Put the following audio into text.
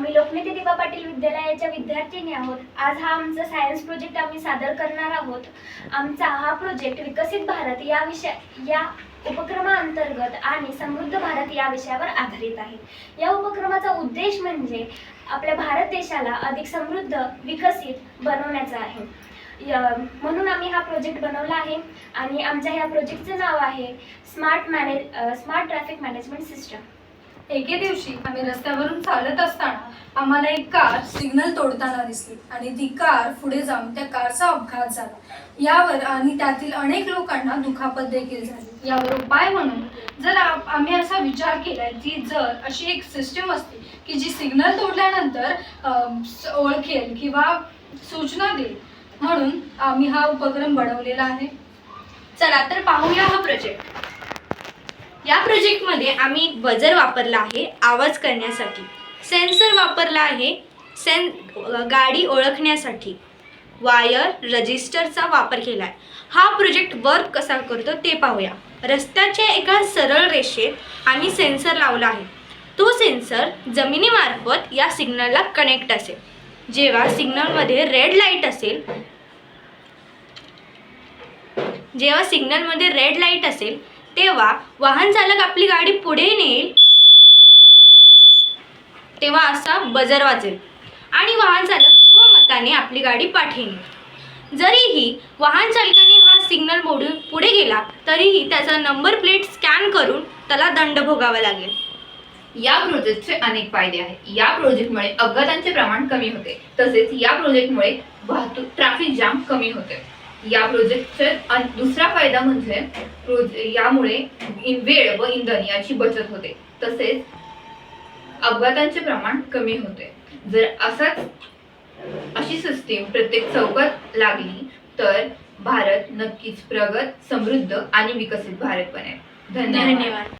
आम्ही लोकनेते दिवा पाटील विद्यालयाच्या विद्यार्थिनी आहोत। आज हा आमचा सायन्स प्रोजेक्ट आम्ही सादर करणार आहोत। आमचा हा प्रोजेक्ट विकसित भारत या उपक्रमाअंतर्गत आणि समृद्ध भारत या विषयावर आधारित आहे। या उपक्रमाचा उद्देश म्हणजे आपल्या भारत देशाला अधिक समृद्ध विकसित बनवण्याचा आहे। म्हणून आम्ही हा प्रोजेक्ट बनवला आहे आणि आमच्या ह्या प्रोजेक्टचे नाव आहे स्मार्ट ट्रॅफिक मॅनेजमेंट सिस्टम। एके दिवशी आम्ही रस्त्यावरून चालत असताना आम्हाला एक कार सिग्नल तोडताना दिसली आणि ती कार पुढे जाऊन त्या कारचा अपघात झाला। यावर आणि त्यातील अनेक लोकांना दुखापत देखील झाली। यावर उपाय म्हणून जर आम्ही असा विचार केलाय की जर अशी एक सिस्टम असते की जी सिग्नल तोडल्यानंतर ओळखेल किंवा सूचना देईल, म्हणून आम्ही हा उपक्रम बनवलेला आहे। चला तर पाहूया हा प्रोजेक्ट। या प्रोजेक्टमध्ये आम्ही बजर वापरला आहे आवाज करण्यासाठी, सेन्सर वापरला आहे गाडी ओळखण्यासाठी, वायर रजिस्टरचा वापर केला आहे। हा प्रोजेक्ट वर्क कसा करतो ते पाहूया। रस्त्याच्या एका सरळ रेषेत आम्ही सेन्सर लावला आहे। तो सेन्सर जमिनीमार्फत या सिग्नलला कनेक्ट असेल। जेव्हा सिग्नलमध्ये रेड लाईट असेल तेव्हा वाहन चालक आपली गाडी पुढे नेईल तेव्हा असा बजर वाजेल आणि वाहन चालक स्वमताने आपली गाडी पाठवे नेईल। जरीही वाहन चालकाने हा सिग्नल मोडून पुढे गेला तरीही त्याचा नंबर प्लेट स्कॅन करून त्याला दंड भोगावा लागेल। या प्रोजेक्टचे अनेक फायदे आहेत। या प्रोजेक्टमुळे अपघातांचे प्रमाण कमी होते, तसेच या प्रोजेक्टमुळे ट्रॅफिक जाम कमी होते। या प्रोजेक्टचा दुसरा फायदा म्हणजे यामुळे वेळ व इंधन याची बचत होते, तसेच अपघातांचे प्रमाण कमी होते। जर अशी सिस्टीम प्रत्येक चौकात लागली तर भारत नक्कीच प्रगत, समृद्ध आणि विकसित भारत बनेल। धन्यवाद।